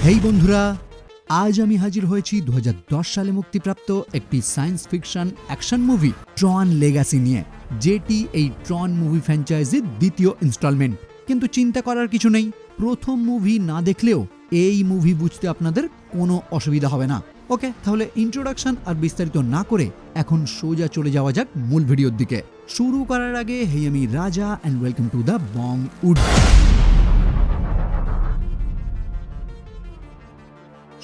হেই বন্ধুরা, আজ আমি হাজির হয়েছি 2010 সালে মুক্তিপ্রাপ্ত একটি science fiction action movie ট্রন legacy নিয়ে, যেটি এই ট্রন মুভি ফ্র্যাঞ্চাইজির দ্বিতীয় ইনস্টলমেন্ট। কিন্তু চিন্তা করার কিছু নেই, প্রথম মুভি না দেখলেও এই মুভি বুঝতে আপনাদের কোনো অসুবিধা হবে না। ওকে, তাহলে ইন্ট্রোডাকশন আর বিস্তারিত না করে এখন সোজা চলে যাওয়া যাক মূল ভিডিওর দিকে। শুরু করার আগে হেই, আমি Raja and welcome to the bong wood.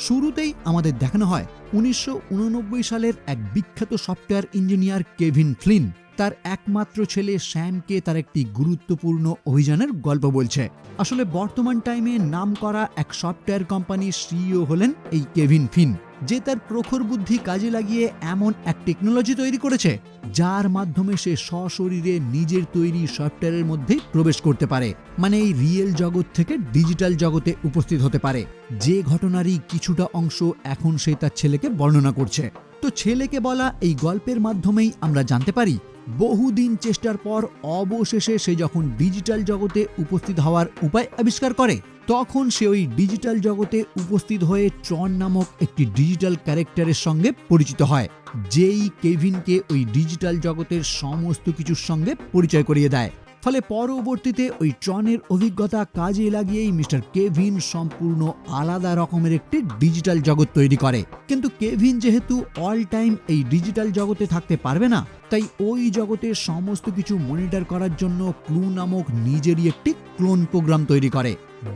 শুরুতেই আমাদের দেখানো হয় 1989 সালের এক বিখ্যাত সফটওয়্যার ইঞ্জিনিয়ার কেভিন ফ্লিন তার একমাত্র ছেলে স্যামকে তার একটি গুরুত্বপূর্ণ অভিযানের গল্প বলছে। আসলে বর্তমান টাইমে নাম করা এক সফটওয়্যার কোম্পানির সিইও হলেন এই কেভিন ফ্লিন, যে তার প্রখর বুদ্ধি কাজে লাগিয়ে এমন এক টেকনোলজি তৈরি করেছে যার মাধ্যমে সে সশরীরে নিজের তৈরি সফটওয়্যারের মধ্যে প্রবেশ করতে পারে, মানে এই রিয়েল জগৎ থেকে ডিজিটাল জগতে উপস্থিত হতে পারে। যে ঘটনারই কিছুটা অংশ এখন সে তার ছেলেকে বর্ণনা করছে। তো ছেলেকে বলা এই গল্পের মাধ্যমেই আমরা জানতে পারি বহুদিন চেষ্টার পর অবশেষে সে যখন ডিজিটাল জগতে উপস্থিত হওয়ার উপায় আবিষ্কার করে, তখন সে ওই ডিজিটাল জগতে উপস্থিত হয়ে ট্রন নামক একটি ডিজিটাল ক্যারেক্টারের সঙ্গে পরিচিত হয়, যেই কেভিনকে ওই ডিজিটাল জগতের সমস্ত কিছুর সঙ্গে পরিচয় করিয়ে দেয়। ফলে পরবর্তীতে ওই ট্রনের অভিজ্ঞতা কাজে লাগিয়েই মিস্টার কেভিন সম্পূর্ণ আলাদা রকমের একটি ডিজিটাল জগৎ তৈরি করে। কিন্তু কেভিন যেহেতু অল টাইম এই ডিজিটাল জগতে থাকতে পারবে না, তাই ওই জগতের সমস্ত কিছু মনিটর করার জন্য ক্লু নামক নিজেরই একটি ক্লোন প্রোগ্রাম তৈরি করে,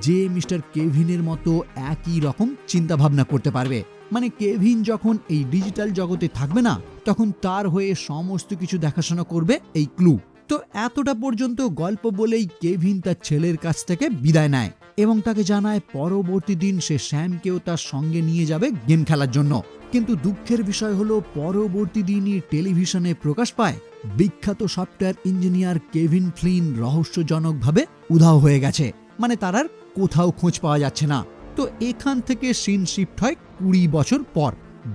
যে মিস্টার কেভিনের মতো একই রকম চিন্তাভাবনা করতে পারবে। মানে কেভিন যখন এই ডিজিটাল জগতে থাকবে না, তখন তার হয়ে সমস্ত কিছু দেখাশোনা করবে এই ক্লু। তো এতটা পর্যন্ত গল্প বলেই কেভিন তার ছেলের কাছ থেকে বিদায় নেয় এবং তাকে জানায় পরবর্তী দিন সে স্যামকেও তার সঙ্গে নিয়ে যাবে গেম খেলার জন্য। কিন্তু দুঃখের বিষয় হলো পরবর্তী দিনই টেলিভিশনে প্রকাশ পায় বিখ্যাত সফটওয়্যার ইঞ্জিনিয়ার কেভিন ফ্লিন রহস্যজনকভাবে উধাও হয়ে গেছে, মানে তার আর কোথাও খোঁজ পাওয়া যাচ্ছে না। তো এখান থেকে সিন শিফট হয় 20 বছর পর,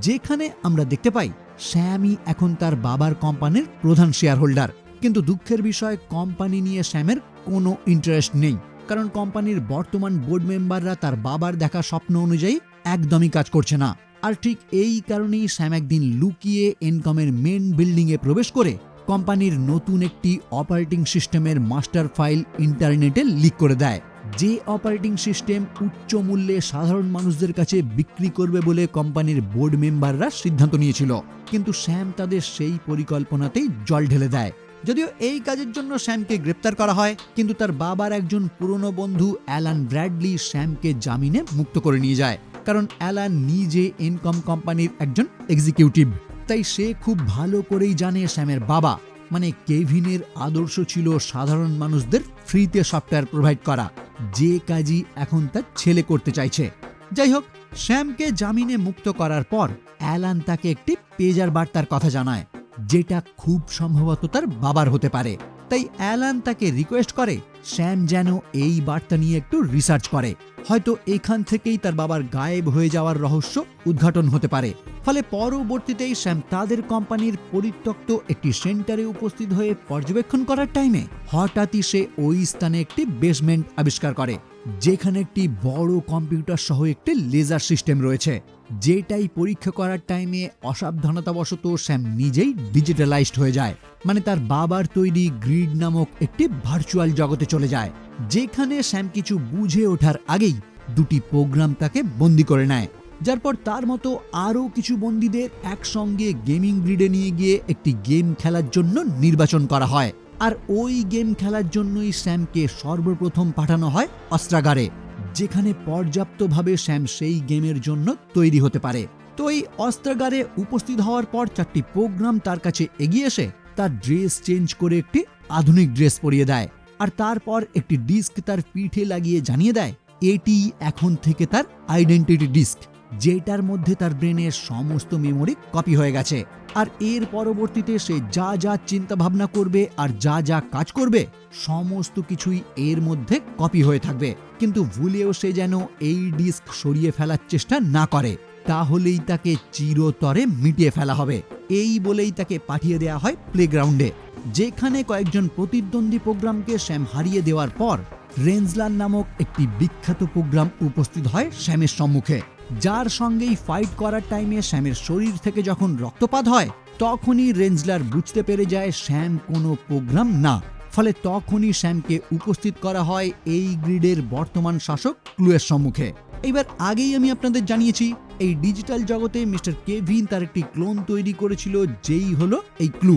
যেখানে আমরা দেখতে পাই স্যামই এখন তার বাবার কোম্পানির প্রধান শেয়ার হোল্ডার। কিন্তু দুঃখের বিষয়, কোম্পানি নিয়ে স্যামের কোনো ইন্টারেস্ট নেই, কারণ কোম্পানির বর্তমান বোর্ড মেম্বাররা তার বাবার দেখা স্বপ্ন অনুযায়ী একদমই কাজ করছে না। আর ঠিক এই কারণেই স্যাম একদিন লুকিয়ে এনকমের মেন বিল্ডিংয়ে প্রবেশ করে কোম্পানির নতুন একটি অপারেটিং সিস্টেমের মাস্টার ফাইল ইন্টারনেটে লিক করে দেয়, যে অপারেটিং সিস্টেম উচ্চ মূল্যে সাধারণ মানুষদের কাছে বিক্রি করবে বলে কোম্পানির বোর্ড মেম্বাররা সিদ্ধান্ত নিয়েছিল। কিন্তু স্যাম তাদের সেই পরিকল্পনাতেই জল ঢেলে দেয়। যদিও এই কাজের জন্য স্যামকে গ্রেপ্তার করা হয়, কিন্তু তার বাবার একজন পুরনো বন্ধু অ্যালান ব্র্যাডলি স্যামকে জামিনে মুক্ত করে নিয়ে যায়, কারণ অ্যালান নিজে এনকম কোম্পানির একজন এক্সিকিউটিভ। তাই সে খুব ভালো করেই জানে স্যামের বাবা মানে কেভিনের আদর্শ ছিল সাধারণ মানুষদের ফ্রিতে সফটওয়্যার প্রোভাইড করা, যে কাজই এখন তার ছেলে করতে চাইছে। যাই হোক, স্যামকে জামিনে মুক্ত করার পর অ্যালান তাকে একটি পেজার বার্তার কথা জানায়, যেটা খুব সম্ভবত তার বাবার হতে পারে। তাই অ্যালান তাকে রিকোয়েস্ট করে স্যাম যেন এই বার্তা নিয়ে একটু রিসার্চ করে, হয়তো এখান থেকেই তার বাবার গায়েব হয়ে যাওয়ার রহস্য উদ্ঘাটন হতে পারে। ফলে পরবর্তীতেই স্যাম তাদের কোম্পানির পরিত্যক্ত একটি সেন্টারে উপস্থিত হয়ে পর্যবেক্ষণ করার টাইমে হঠাৎই সে ওই স্থানে একটি বেসমেন্ট আবিষ্কার করে, যেখানে একটি বড় কম্পিউটার সহ একটি লেজার সিস্টেম রয়েছে, যেটাই পরীক্ষা করার টাইমে অসাবধানতাবশত স্যাম নিজেই ডিজিটালাইজড হয়ে যায়, মানে তার বাবার তৈরি গ্রিড নামক একটি ভার্চুয়াল জগতে চলে যায়, যেখানে স্যাম কিছু বুঝে ওঠার আগেই দুটি প্রোগ্রাম তাকে বন্দি করে নেয়। যার পর তার মতো আরও কিছু বন্দীদের একসঙ্গে গেমিং গ্রিডে নিয়ে গিয়ে একটি গেম খেলার জন্য নির্বাচন করা হয়। আর ওই গেম খেলার জন্যই স্যামকে সর্বপ্রথম পাঠানো হয় অস্ত্রাগারে, যেখানে পর্যাপ্তভাবে স্যাম সেই গেমের জন্য তৈরি হতে পারে। তো এই অস্ত্রাগারে উপস্থিত হওয়ার পর 4টি প্রোগ্রাম তার কাছে এগিয়ে এসে তার ড্রেস চেঞ্জ করে একটি আধুনিক ড্রেস পরিয়ে দেয়, আর তারপর একটি ডিস্ক তার পিঠে লাগিয়ে জানিয়ে দেয় এটি এখন থেকে তার আইডেন্টিটি ডিস্ক, যেটার মধ্যে তার ব্রেনের সমস্ত মেমোরি কপি হয়ে গেছে। আর এর পরবর্তীতে সে যা যা চিন্তা ভাবনা করবে আর যা যা কাজ করবে সমস্ত কিছুই এর মধ্যে কপি হয়ে থাকবে, কিন্তু ভুলেও সে যেন এই ডিস্ক সরিয়ে ফেলার চেষ্টা না করে, তাহলেই তাকে চিরতরে মিটিয়ে ফেলা হবে। এই বলেই তাকে পাঠিয়ে দেয়া হয় প্লেগ্রাউন্ডে, যেখানে কয়েকজন প্রতিদ্বন্দ্বী প্রোগ্রামকে স্যাম হারিয়ে দেওয়ার পর রেঞ্জলার নামক একটি বিখ্যাত প্রোগ্রাম উপস্থিত হয় স্যামের সম্মুখে, যার সঙ্গেই ফাইট করার টাইমে স্যামের শরীর থেকে যখন রক্তপাত হয় তখনই রেঞ্জলার বুঝতে পেরে যায় স্যাম কোনো প্রোগ্রাম না। ফলে তখনই স্যামকে উপস্থিত করা হয় এই গ্রিডের বর্তমান শাসক ক্লুয়ের সম্মুখে। এবার আগেই আমি আপনাদের জানিয়েছি এই ডিজিটাল জগতে মিস্টার কেভিন তার একটি ক্লোন তৈরি করেছিল, যেই হলো এই ক্লু,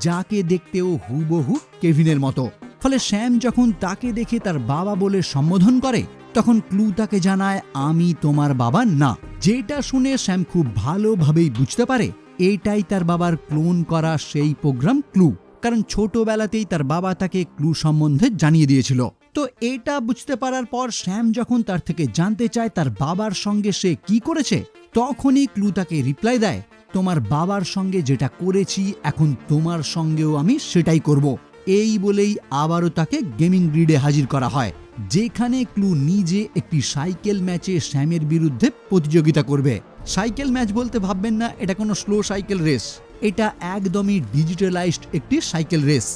যাকে দেখতেও হুবহু কেভিনের মতো। ফলে স্যাম যখন তাকে দেখে তার বাবা বলে সম্বোধন করে তখন ক্লু তাকে জানায় আমি তোমার বাবা না। যেটা শুনে স্যাম খুব ভালোভাবেই বুঝতে পারে এটাই তার বাবার ক্লোন করা সেই প্রোগ্রাম ক্লু, কারণ ছোটবেলাতেই তার বাবা তাকে ক্লু সম্বন্ধে জানিয়ে দিয়েছিল। তো এটা বুঝতে পারার পর স্যাম যখন তার থেকে জানতে চায় তার বাবার সঙ্গে সে কি করেছে, তখনই ক্লু তাকে রিপ্লাই দেয় তোমার বাবার সঙ্গে যেটা করেছি এখন তোমার সঙ্গেও আমি সেটাই করব। এই বলেই আবারও তাকে গেমিং গ্রিডে হাজির করা হয়, যেখানে ক্লু নিজে একটি সাইকেল ম্যাচে স্যামের বিরুদ্ধে প্রতিযোগিতা করবে। সাইকেল ম্যাচ বলতে ভাববেন না এটা কোনো স্লো সাইকেল রেস, এটা একদমই ডিজিটালাইজড একটি সাইকেল রেস,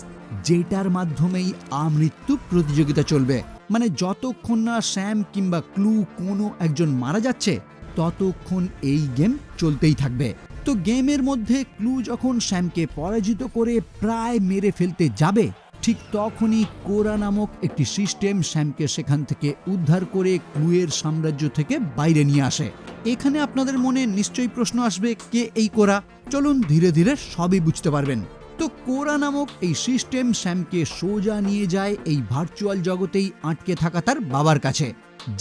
যেটার মাধ্যমেই আমৃত্যু প্রতিযোগিতা চলবে। মানে যতক্ষণ না স্যাম কিংবা ক্লু কোনো একজন মারা যাচ্ছে ততক্ষণ এই গেম চলতেই থাকবে। তো গেমের মধ্যে ক্লু যখন স্যামকে পরাজিত করে প্রায় মেরে ফেলতে যাবে, ঠিক তখনই কোরা নামক একটি সিস্টেম স্যামকে সেখান থেকে উদ্ধার করে ক্লুয়ের সাম্রাজ্য থেকে বাইরে নিয়ে আসে। এখানে আপনাদের মনে নিশ্চয়ই প্রশ্ন আসবে কে এই কোরা। চলুন ধীরে ধীরে সবই বুঝতে পারবেন। তো কোরা নামক এই সিস্টেম স্যামকে সোজা নিয়ে যায় এই ভার্চুয়াল জগতেই আটকে থাকা তার বাবার কাছে,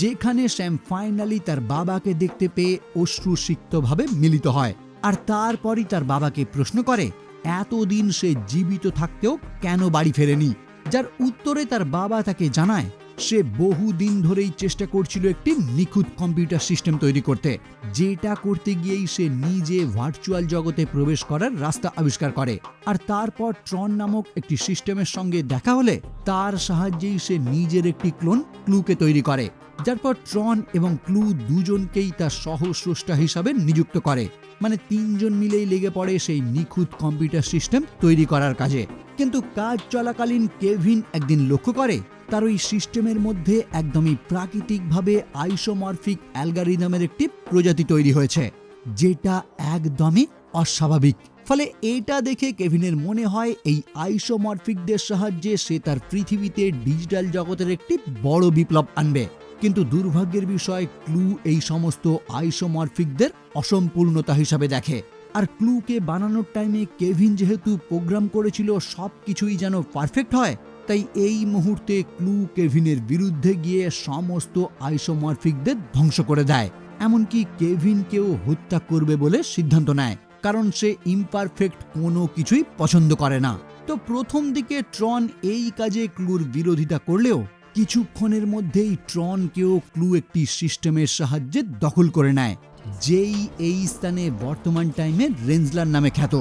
যেখানে স্যাম ফাইনালি তার বাবাকে দেখতে পেয়ে অশ্রুসিক্তভাবে মিলিত হয়। আর তারপরই তার বাবাকে প্রশ্ন করে এতদিন সে জীবিত থাকতেও কেন বাড়ি ফেরেনি, যার উত্তরে তার বাবা তাকে জানায় সে বহুদিন ধরেই চেষ্টা করছিল একটি নিখুঁত কম্পিউটার সিস্টেম তৈরি করতে, যেটা করতে গিয়েই সে নিজে ভার্চুয়াল জগতে প্রবেশ করার রাস্তা আবিষ্কার করে। আর তারপর ট্রন নামক একটি সিস্টেমের সঙ্গে দেখা হলে তার সাহায্যেই সে নিজের একটি ক্লোন ক্লুকে তৈরি করে, যার পর ট্রন এবং ক্লু দুজনকেই তার সহস্রষ্টা হিসাবে নিযুক্ত করে। মানে তিনজন মিলেই লেগে পড়ে সেই নিখুঁত কম্পিউটার সিস্টেম তৈরি করার কাজে। কিন্তু কাজ চলাকালীন কেভিন একদিন লক্ষ্য করে তার ওই সিস্টেমের মধ্যে একদমই প্রাকৃতিকভাবে আইসোমরফিক অ্যালগরিদমের একটি প্রজাতি তৈরি হয়েছে, যেটা একদমই অস্বাভাবিক। ফলে এটা দেখে কেভিনের মনে হয় এই আইসোমরফিকদের সাহায্যে সে তার পৃথিবীতে ডিজিটাল জগতের একটি বড় বিপ্লব আনবে। কিন্তু দুর্ভাগ্যের বিষয় ক্লু এই সমস্ত আইসোমরফিকদের অসম্পূর্ণতা হিসাবে দেখে। আর ক্লুকে বানানোর টাইমে কেভিন যেহেতু প্রোগ্রাম করেছিল সবকিছুই যেন পারফেক্ট হয়, তাই এই মুহূর্তে ক্লু কেভিনের বিরুদ্ধে গিয়ে সমস্ত আইসোমরফিকদের ধ্বংস করে দেয়। এমনকি কেভিনকেও হত্যা করবে বলে সিদ্ধান্ত নেয়, কারণ সে ইমপারফেক্ট কোনো কিছুই পছন্দ করে না। তো প্রথম দিকে ট্রন এই কাজে ক্লুর বিরোধিতা করলেও কিছুক্ষণের মধ্যেই ট্রনকেও ক্লু একটি সিস্টেমের সাহায্যে দখল করে নেয়, যেই এই স্থানে বর্তমান টাইমে রেঞ্জলার নামে খ্যাত।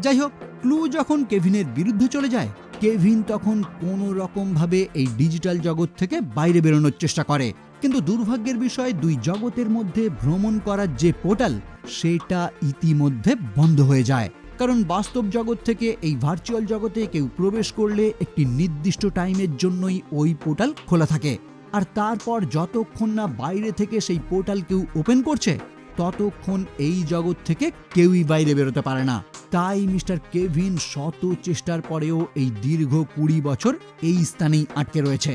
যাই হোক, ক্লু যখন কেভিনের বিরুদ্ধে চলে যায়, কেভিন তখন কোনো রকম ভাবে এই ডিজিটাল জগৎ থেকে বাইরে বেরোনোর চেষ্টা করে। কিন্তু দুর্ভাগ্যের বিষয় দুই জগতের মধ্যে ভ্রমণ করার যে পোর্টাল সেটা ইতিমধ্যে বন্ধ হয়ে যায়, কারণ বাস্তব জগৎ থেকে এই ভার্চুয়াল জগতে কেউ প্রবেশ করলে একটি নির্দিষ্ট টাইমের জন্যই ওই পোর্টাল খোলা থাকে। আর তারপর যতক্ষণ না বাইরে থেকে সেই পোর্টাল কেউ ওপেন করছে ততক্ষণ এই জগৎ থেকে কেউই বাইরে বেরোতে পারে না। তাই মিস্টার কেভিন শত চেষ্টার পরেও এই দীর্ঘ 20 বছর এই স্থানেই আটকে রয়েছে।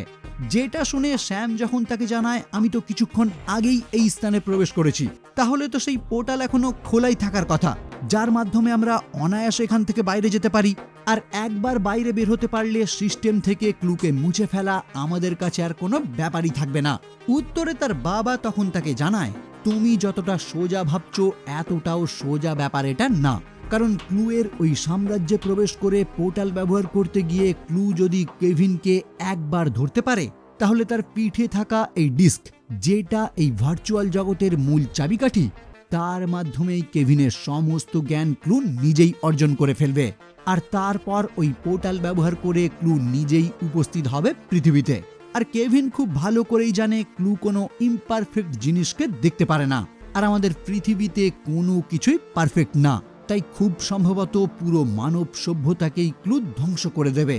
যেটা শুনে স্যাম যখন তাকে জানায় আমি তো কিছুক্ষণ আগেই এই স্থানে প্রবেশ করেছি, তাহলে তো সেই পোর্টাল এখনো খোলাই থাকার কথা, যার মাধ্যমে আমরা অনায়াসে এখান থেকে বাইরে যেতে পারি। আর একবার বাইরে বের হতে পারলে সিস্টেম থেকে ক্লুকে মুছে ফেলা আমাদের কাছে আর কোনো ব্যাপারই থাকবে না। উত্তরে তার বাবা তখন তাকে জানায় তুমি যতটা সোজা ভাবছো এতটাও সোজা ব্যাপার এটা না, কারণ ক্লুয়ের ওই সাম্রাজ্যে প্রবেশ করে পোর্টাল ব্যবহার করতে গিয়ে ক্লু যদি কেভিনকে একবার ধরতে পারে তাহলে তার পিঠে থাকা এই ডিস্ক, যেটা এই ভার্চুয়াল জগতের মূল চাবিকাঠি, তার মাধ্যমেই কেভিনের সমস্ত জ্ঞান ক্লু নিজেই অর্জন করে ফেলবে। আর তারপর ওই পোর্টাল ব্যবহার করে ক্লু নিজেই উপস্থিত হবে পৃথিবীতে। আর কেভিন খুব ভালো করেই জানে ক্লু কোনো ইমপারফেক্ট জিনিসকে দেখতে পারে না, আর আমাদের পৃথিবীতে কোনো কিছুই পারফেক্ট না, তাই খুব সম্ভবত পুরো মানব সভ্যতাকেই ক্লু ধ্বংস করে দেবে,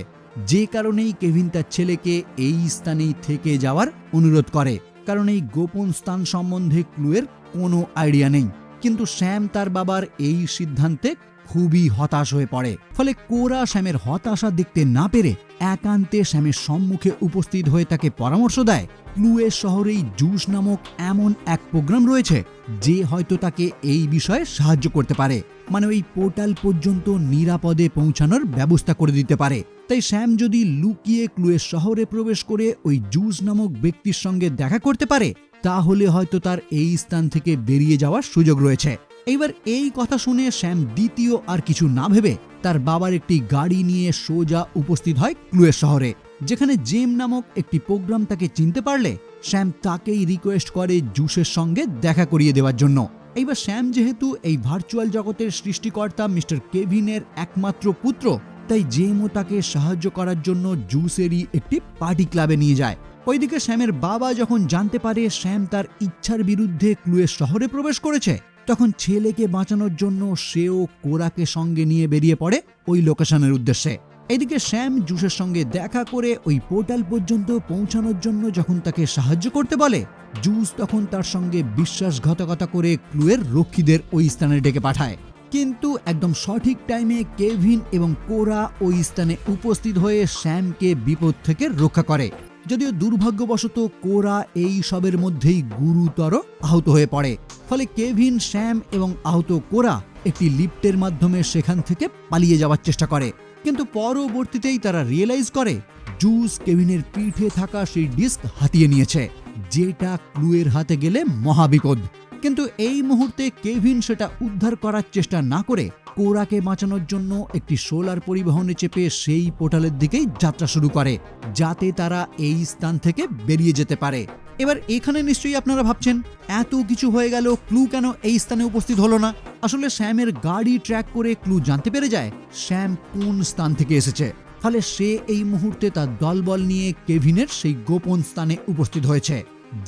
যে কারণেই কেভিন তার ছেলেকে এই স্থানেই থেকে যাওয়ার অনুরোধ করে, কারণ এই গোপন স্থান সম্বন্ধে ক্লুয়ের কোনো আইডিয়া নেই। কিন্তু স্যাম তার বাবার এই সিদ্ধান্তে খুবই হতাশ হয়ে পড়ে। ফলে কোরা স্যামের হতাশা দেখতে না পেরে একান্তে স্যামের সম্মুখে উপস্থিত হয়ে তাকে পরামর্শ দেয় ক্লুয়ের শহরেই জুস নামক এমন এক প্রোগ্রাম রয়েছে যে হয়তো তাকে এই বিষয়ে সাহায্য করতে পারে, মানে ওই পোর্টাল পর্যন্ত নিরাপদে পৌঁছানোর ব্যবস্থা করে দিতে পারে। তাই স্যাম যদি লুকিয়ে ক্লুয়ের শহরে প্রবেশ করে ওই জুস নামক ব্যক্তির সঙ্গে দেখা করতে পারে, তাহলে হয়তো তার এই স্থান থেকে বেরিয়ে যাওয়ার সুযোগ রয়েছে। এইবার এই কথা শুনে স্যাম দ্বিতীয় আর কিছু না ভেবে তার বাবার একটি গাড়ি নিয়ে সোজা উপস্থিত হয় ক্লুয়ের শহরে, যেখানে জেম নামক একটি প্রোগ্রাম তাকে চিনতে পারলে স্যাম তাকেই রিকোয়েস্ট করে জুসের সঙ্গে দেখা করিয়ে দেওয়ার জন্য। এইবার স্যাম যেহেতু এই ভার্চুয়াল জগতের সৃষ্টিকর্তা মিস্টার কেভিনের একমাত্র পুত্র, তাই জেমও তাকে সাহায্য করার জন্য জুসেরই একটি পার্টি ক্লাবে নিয়ে যায়। ওইদিকে স্যামের বাবা যখন জানতে পারে স্যাম তার ইচ্ছার বিরুদ্ধে ক্লুয়ের শহরে প্রবেশ করেছে, তখন ছেলেকে বাঁচানোর জন্য সেও কোরাকে সঙ্গে নিয়ে বেরিয়ে পড়ে ওই লোকেশনের উদ্দেশ্যে। এদিকে স্যাম জুসের সঙ্গে দেখা করে ওই পোর্টাল পর্যন্ত পৌঁছানোর জন্য যখন তাকে সাহায্য করতে বলে, জুস তখন তার সঙ্গে বিশ্বাসঘাতকতা করে ক্লুয়ের রক্ষীদের ওই স্থানে ডেকে পাঠায়। কিন্তু একদম সঠিক টাইমে কেভিন এবং কোরা ওই স্থানে উপস্থিত হয়ে স্যামকে বিপদ থেকে রক্ষা করে। যদিও দুর্ভাগ্যবশত কোরা এই সবের মধ্যেই গুরুতর আহত হয়ে পড়ে। ফলে কেভিন, স্যাম এবং আহত কোরা একটি লিফটের মাধ্যমে সেখান থেকে পালিয়ে যাওয়ার চেষ্টা করে, কিন্তু পরবর্তীতেই তারা রিয়েলাইজ করে জুস কেভিনের পিঠে থাকা সেই ডিস্ক হাতিয়ে নিয়েছে, যেটা ক্লুয়ের হাতে গেলে মহাবিপদ। কিন্তু এই মুহূর্তে কেভিন সেটা উদ্ধার করার চেষ্টা না করে কোরাকে বাঁচানোর জন্য একটি সোলার পরিবহনে চেপে সেই পোর্টালের দিকেই যাত্রা শুরু করে, যাতে তারা এই স্থান থেকে বেরিয়ে যেতে পারে। এবার এখানে নিশ্চয়ই আপনারা ভাবছেন, এত কিছু হয়ে গেল, ক্লু কেন এই স্থানে উপস্থিত হলো না? আসলে স্যামের গাড়ি ট্র্যাক করে ক্লু জানতে পেরে যায় স্যাম কোন স্থান থেকে এসেছে। ফলে সে এই মুহূর্তে তার দলবল নিয়ে কেভিনের সেই গোপন স্থানে উপস্থিত হয়েছে,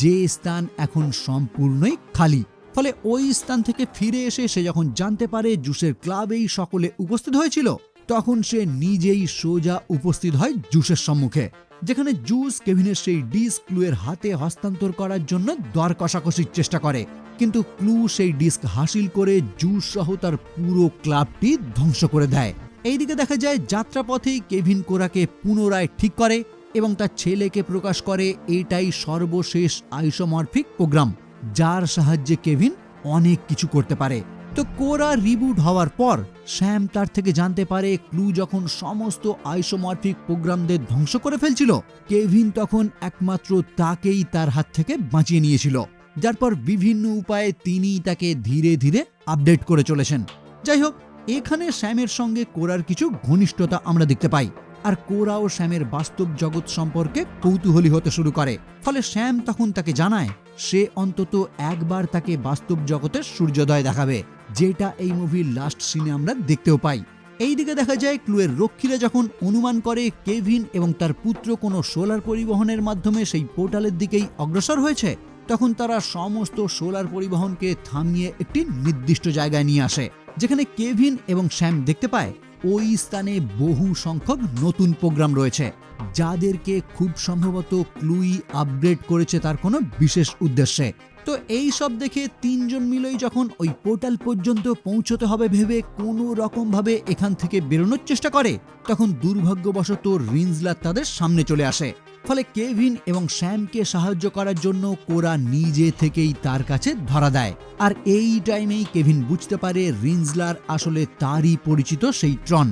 যে স্থান এখন সম্পূর্ণই খালি। ফলে ওই স্থান থেকে ফিরে এসে সে যখন জানতে পারে জুসের ক্লাবেই সকলে উপস্থিত হয়েছিল, তখন সে নিজেই সোজা উপস্থিত হয় জুসের সম্মুখে, যেখানে জুস কেভিনের সেই ডিস্ক ক্লুয়ের হাতে হস্তান্তর করার জন্য দর কষাকষির চেষ্টা করে। কিন্তু ক্লু সেই ডিস্ক হাসিল করে জুস সহ তার পুরো ক্লাবটি ধ্বংস করে দেয়। এইদিকে দেখা যায় যাত্রাপথেই কেভিন কোরাকে পুনরায় ঠিক করে এবং তার ছেলেকে প্রকাশ করে এটাই সর্বশেষ আইসোমরফিক প্রোগ্রাম, যার সাহায্যে কেভিন অনেক কিছু করতে পারে। তো কোরা রিবুট হওয়ার পর স্যাম তার থেকে জানতে পারে ক্লু যখন সমস্ত আইসোমরফিক প্রোগ্রামদের ধ্বংস করে ফেলছিল, কেভিন তখন একমাত্র তাকেই তার হাত থেকে বাঁচিয়ে নিয়েছিল, যার পর বিভিন্ন উপায়ে তিনি তাকে ধীরে ধীরে আপডেট করে চলেছেন। যাই হোক, এখানে স্যামের সঙ্গে কোরার কিছু ঘনিষ্ঠতা আমরা দেখতে পাই, আর কোরা ও স্যামের বাস্তব জগৎ সম্পর্কে কৌতূহলী হতে শুরু করে। ফলে স্যাম তখন তাকে জানায় সে অন্তত একবার তাকে বাস্তব জগতের সূর্যোদয় দেখাবে, যেটা এই মুভির লাস্ট সিনে আমরা দেখতেও পাই। এইদিকে দেখা যায় ক্লুয়ের রক্ষীরা যখন অনুমান করে কেভিন এবং তার পুত্র কোনো সোলার পরিবহনের মাধ্যমে সেই পোর্টালের দিকেই অগ্রসর হয়েছে, তখন তারা সমস্ত সোলার পরিবহনকে থামিয়ে একটি নির্দিষ্ট জায়গায় নিয়ে আসে, যেখানে কেভিন এবং স্যাম দেখতে পায় ওই স্থানে বহু সংখ্যক নতুন প্রোগ্রাম রয়েছে, যাদেরকে খুব সম্ভবত ক্লুই আপগ্রেড করেছে তার কোনো বিশেষ উদ্দেশ্যে। তো এই সব দেখে তিনজন মিলেই যখন ওই পোর্টাল পর্যন্ত পৌঁছতে হবে ভেবে কোনো রকম ভাবে এখান থেকে বেরোনোর চেষ্টা করে, তখন দুর্ভাগ্যবশত রিনজলার তাদের সামনে চলে আসে। ফলে কেভিন এবং স্যামকে সাহায্য করার জন্য কোরা নিজে থেকেই তার কাছে ধরা দেয়। আর এই টাইমেই কেভিন বুঝতে পারে রিনজলার আসলে তারই পরিচিত সেই ট্রন,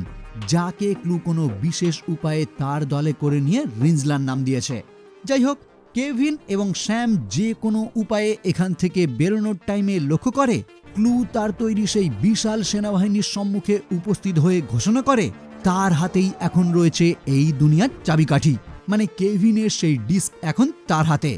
যাকে ক্লু কোনো বিশেষ উপায়ে তার দলে করে নিয়ে রিনজলার নাম দিয়েছে। যাই হোক, কেভিন এবং স্যাম যে কোনো উপায়ে এখান থেকে বেরোনোর টাইমে লক্ষ্য করে ক্লু তার তৈরি সেই বিশাল সেনাবাহিনীর সম্মুখে উপস্থিত হয়ে ঘোষণা করে তার হাতেই এখন রয়েছে এই দুনিয়ার চাবিকাঠি, মানে কেভিনের সেই ডিস্ক এখন তার হাতে,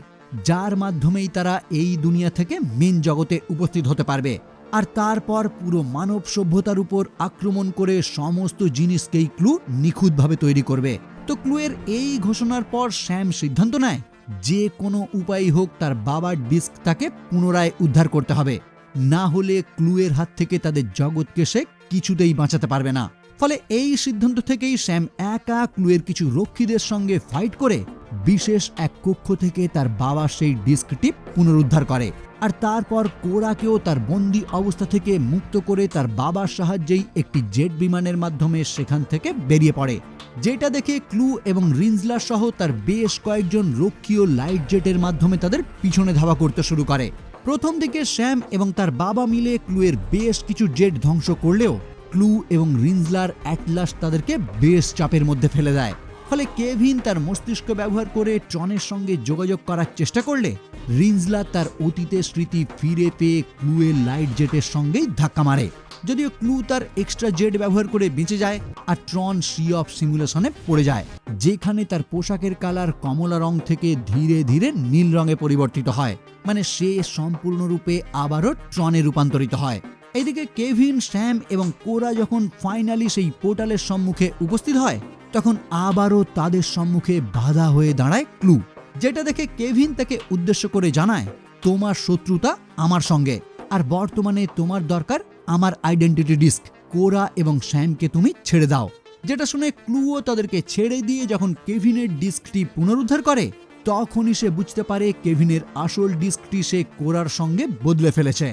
যার মাধ্যমেই তারা এই দুনিয়া থেকে মেন জগতে উপস্থিত হতে পারবে। আর তারপর পুরো মানব সভ্যতার উপর আক্রমণ করে সমস্ত জিনিসকেই ক্লু নিখুঁতভাবে তৈরি করবে। তো ক্লুয়ের এই ঘোষণার পর স্যাম সিদ্ধান্ত নেয় যে কোনো উপায়ই হোক তার বাবার ডিস্ক তাকে পুনরায় উদ্ধার করতে হবে, না হলে ক্লুয়ের হাত থেকে তাদের জগৎকে সে কিছুতেই বাঁচাতে পারবে না। ফলে এই সিদ্ধান্ত থেকেই স্যাম একা ক্লুয়ের কিছু রক্ষীদের সঙ্গে ফাইট করে বিশেষ এক কক্ষ থেকে তার বাবা সেই ডিস্কটি পুনরুদ্ধার করে। আর তারপর কোরাকেও তার বন্দি অবস্থা থেকে মুক্ত করে তার বাবার সাহায্যেই একটি জেট বিমানের মাধ্যমে সেখান থেকে বেরিয়ে পড়ে, যেটা দেখে ক্লু এবং রিনজলা সহ তার বেশ কয়েকজন রক্ষী ও লাইট জেটের মাধ্যমে তাদের পিছনে ধাওয়া করতে শুরু করে। প্রথম দিকে স্যাম এবং তার বাবা মিলে ক্লুয়ের বেশ কিছু জেট ধ্বংস করলেও ক্লু এবং রিনজলার অ্যাটলাস তাদেরকে বেশ চাপের মধ্যে ফেলে দেয়। ফলে কেভিন তার মস্তিষ্ক ব্যবহার করে ট্রনের সঙ্গে যোগাযোগ করার চেষ্টা করলে রিনজলা তার অতীতের স্মৃতি ফিরে পেয়ে ক্লুয়ের লাইট জেটের সঙ্গেই ধাক্কা মারে। যদিও ক্লু তার এক্সট্রা জেট ব্যবহার করে বেঁচে যায় আর ট্রন সি অফ সিমুলেশনে পড়ে যায়, যেখানে তার পোশাকের কালার কমলা রং থেকে ধীরে ধীরে নীল রঙে পরিবর্তিত হয়, মানে সে সম্পূর্ণরূপে আবারও ট্রনে রূপান্তরিত হয়। এইদিকে কেভিন, স্যাম এবং কোরা যখন ফাইনালি সেই পোর্টালের সম্মুখে উপস্থিত হয়, তখন আবারও তাদের সম্মুখে বাধা হয়ে দাঁড়ায় ক্লু, যেটা দেখে কেভিন তাকে উদ্দেশ্য করে জানায়, তোমার শত্রুতা আমার সঙ্গে, আর বর্তমানে তোমার দরকার আমার আইডেন্টিটি ডিস্ক। কোরা এবং স্যামকে তুমি ছেড়ে দাও। যেটা শুনে ক্লুও তাদেরকে ছেড়ে দিয়ে যখন কেভিনের ডিস্কটি পুনরুদ্ধার করে, তখনই সে বুঝতে পারে কেভিনের আসল ডিস্কটি সে কোরার সঙ্গে বদলে ফেলেছে,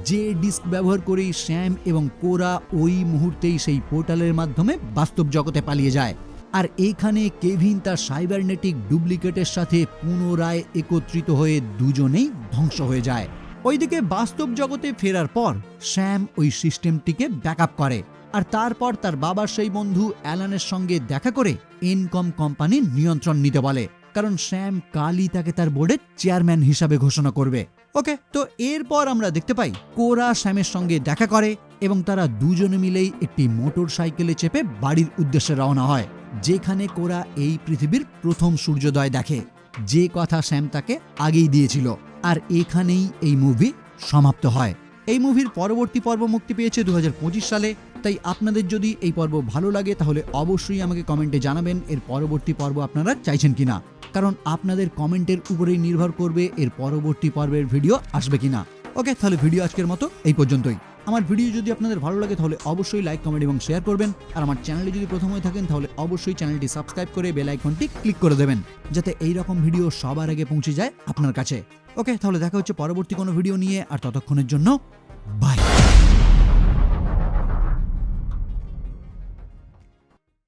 যে ডিস্ক ব্যবহার করেই স্যাম এবং কোরা ওই মুহূর্তেই সেই পোর্টালের মাধ্যমে বাস্তব জগতে পালিয়ে যায়। আর এইখানে কেভিন তার সাইবারনেটিক ডুপ্লিকেটের সাথে পুনরায় একত্রিত হয়ে দুজনেই ধ্বংস হয়ে যায়। ওইদিকে বাস্তব জগতে ফেরার পর স্যাম ওই সিস্টেমটিকে ব্যাকআপ করে আর তারপর তার বাবার সেই বন্ধু অ্যালানের সঙ্গে দেখা করে এনকম কোম্পানির নিয়ন্ত্রণ নিতে বলে, কারণ স্যাম কালই তাকে তার বোর্ডের চেয়ারম্যান হিসাবে ঘোষণা করবে। ওকে, তো এরপর আমরা দেখতে পাই কোরা স্যামের সঙ্গে দেখা করে এবং তারা দুজনে মিলেই একটি মোটর সাইকেলে চেপে বাড়ির উদ্দেশ্যে রওনা হয়, যেখানে কোরা এই পৃথিবীর প্রথম সূর্যোদয় দেখে, যে কথা স্যাম তাকে আগেই দিয়েছিল। আর এখানেই এই মুভি সমাপ্ত হয়। এই মুভির পরবর্তী পর্ব মুক্তি পেয়েছে 2025 সালে। তাই আপনাদের যদি এই পর্ব ভালো লাগে তাহলে অবশ্যই আমাকে কমেন্টে জানাবেন এর পরবর্তী পর্ব আপনারা চাইছেন কিনা, কারণ আপনাদের কমেন্টের উপরেই নির্ভর করবে এর পরবর্তী পর্বের ভিডিও আসবে কিনা। ওকে, তাহলে ভিডিও আজকের মতো এই পর্যন্তই। আমার ভিডিও যদি আপনাদের ভালো লাগে তাহলে অবশ্যই লাইক, কমেন্ট এবং শেয়ার করবেন। আর আমার চ্যানেলে যদি প্রথম হয়ে থাকেন তাহলে অবশ্যই চ্যানেলটি সাবস্ক্রাইব করে বেল আইকনটি ক্লিক করে দেবেন, যাতে এই রকম ভিডিও সবার আগে পৌঁছে যায় আপনার কাছে। ওকে, তাহলে দেখা হচ্ছে পরবর্তী কোনো ভিডিও নিয়ে, আর ততক্ষণের জন্য বাই।